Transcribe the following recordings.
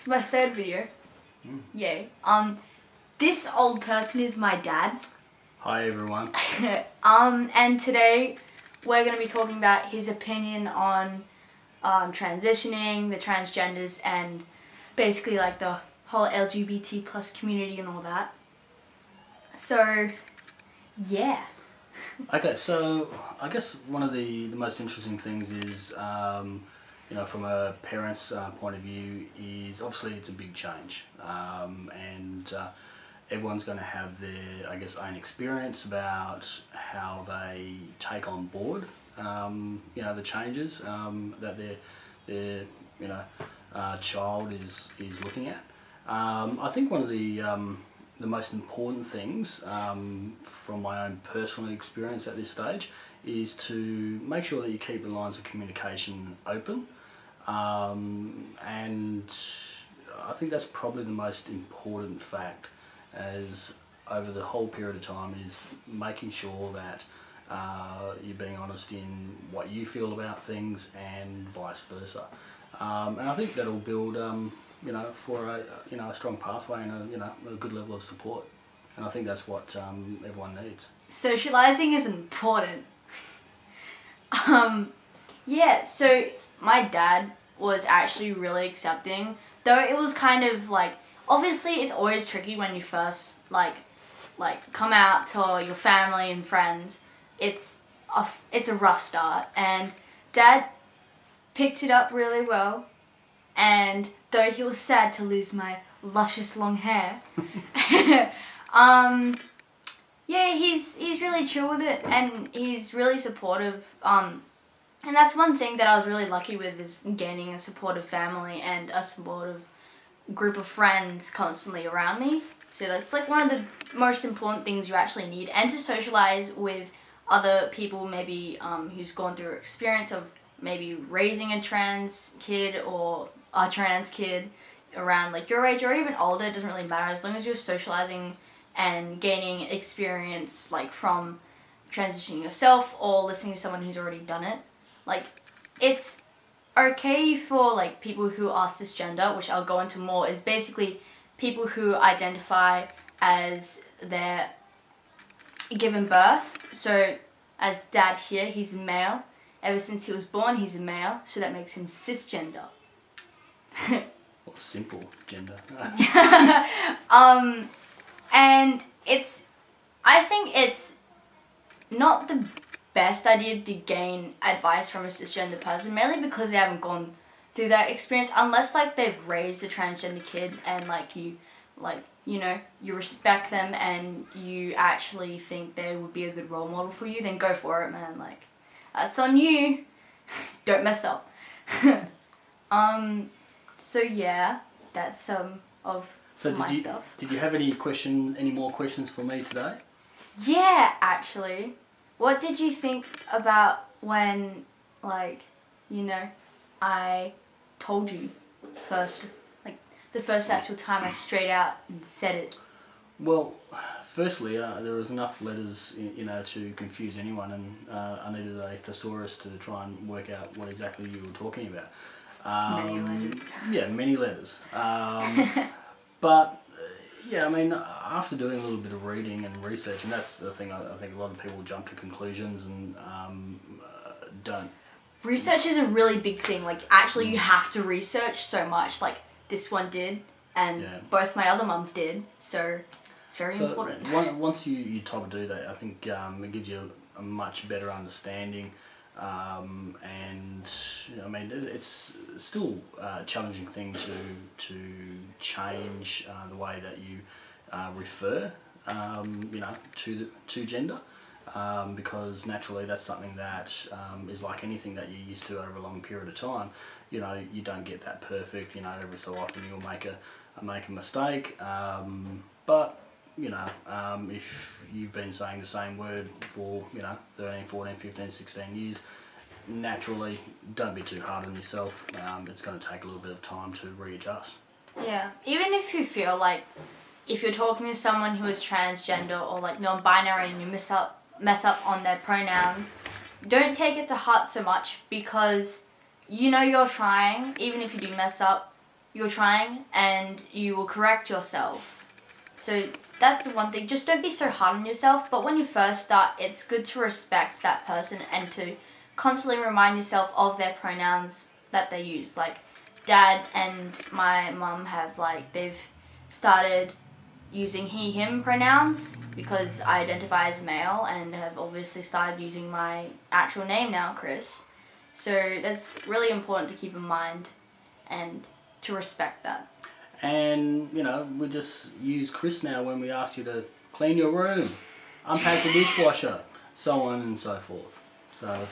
It's my third video. Yay. This old person is my dad. Hi everyone. And today we're going to be talking about his opinion on transitioning, the transgenders, and basically like the whole LGBT plus community and all that. So, yeah. Okay, so I guess one of the most interesting things is, from a parent's point of view, is obviously it's a big change, and everyone's going to have their, I guess, own experience about how they take on board, the changes that their child is looking at. I think one of the most important things from my own personal experience at this stage is to make sure that you keep the lines of communication open, and I think that's probably the most important fact as over the whole period of time is making sure that you're being honest in what you feel about things and vice versa, and I think that'll build for a strong pathway and a good level of support, and I think that's what everyone needs. Socializing is important. So my dad was actually really accepting, though it was kind of like, obviously it's always tricky when you first like come out to your family and friends. It's a rough start, and Dad picked it up really well. And though he was sad to lose my luscious long hair, he's really chill with it, and he's really supportive. And that's one thing that I was really lucky with, is gaining a supportive family and a supportive group of friends constantly around me. So that's like one of the most important things you actually need, and to socialize with other people maybe who's gone through experience of maybe raising a trans kid or a trans kid around like your age or even older. It doesn't really matter, as long as you're socializing and gaining experience like from transitioning yourself or listening to someone who's already done it. Like, it's okay for like people who are cisgender, which I'll go into more, is basically people who identify as their given birth. So as Dad here, he's a male. Ever since he was born, he's a male, so that makes him cisgender. Or simple gender. And I think it's not the best idea to gain advice from a cisgender person, mainly because they haven't gone through that experience, unless like they've raised a transgender kid and you respect them and you actually think they would be a good role model for you, then go for it, man. Like, that's on you. Don't mess up. So yeah, that's of my stuff. Did you have any more questions for me today? Yeah, actually. What did you think about when, I told you first, like the first actual time I straight out and said it? Well, firstly, there was enough letters, to confuse anyone, and I needed a thesaurus to try and work out what exactly you were talking about. Many letters. Yeah, many letters. But after doing a little bit of reading and research, and that's the thing, I think a lot of people jump to conclusions and don't. Research is a really big thing. Like, actually, you have to research so much. Like, this one did, and both my other mums did. So it's very important. Once you try to do that, I think it gives you a much better understanding. It's still a challenging thing to change the way that you refer, to gender, because naturally that's something that is like anything that you're used to over a long period of time. You don't get that perfect. Every so often you'll make a mistake, but if you've been saying the same word for 13, 14, 15, 16 years, naturally don't be too hard on yourself. It's going to take a little bit of time to readjust. Yeah, even if you feel like, if you're talking to someone who is transgender or like non-binary and you mess up on their pronouns, don't take it to heart so much, because you're trying. Even if you do mess up, you're trying and you will correct yourself. So that's the one thing. Just don't be so hard on yourself. But when you first start, it's good to respect that person and to constantly remind yourself of their pronouns that they use. Like Dad and my mum have they've started using he, him pronouns because I identify as male, and have obviously started using my actual name now, Chris. So that's really important to keep in mind and to respect that. And, we just use Chris now when we ask you to clean your room, unpack the dishwasher, so on and so forth. So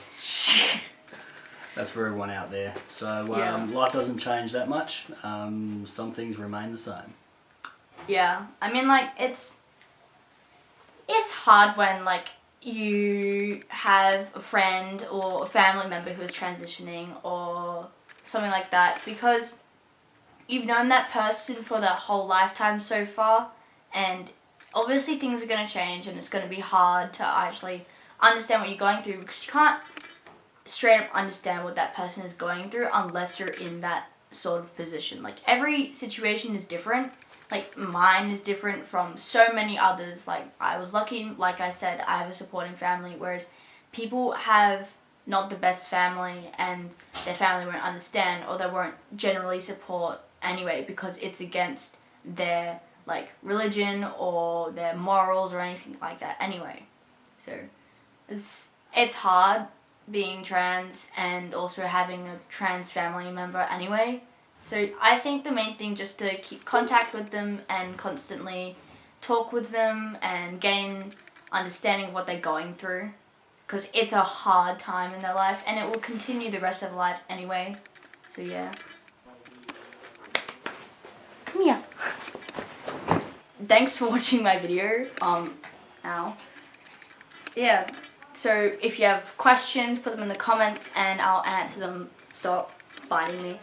that's for everyone out there. So life doesn't change that much. Some things remain the same. Yeah, I mean, it's hard when you have a friend or a family member who is transitioning or something like that, because you've known that person for their whole lifetime so far, and obviously things are going to change and it's going to be hard to actually understand what you're going through, because you can't straight up understand what that person is going through unless you're in that sort of position. Every situation is different. Mine is different from so many others. I was lucky, like I said, I have a supporting family, whereas people have not the best family and their family won't understand, or they won't generally support anyway because it's against their religion or their morals or anything like that anyway. So it's hard being trans and also having a trans family member anyway. So I think the main thing, just to keep contact with them and constantly talk with them and gain understanding of what they're going through, because it's a hard time in their life and it will continue the rest of their life anyway. So yeah. Come here. Thanks for watching my video. Yeah. So if you have questions, put them in the comments and I'll answer them. Stop biting me.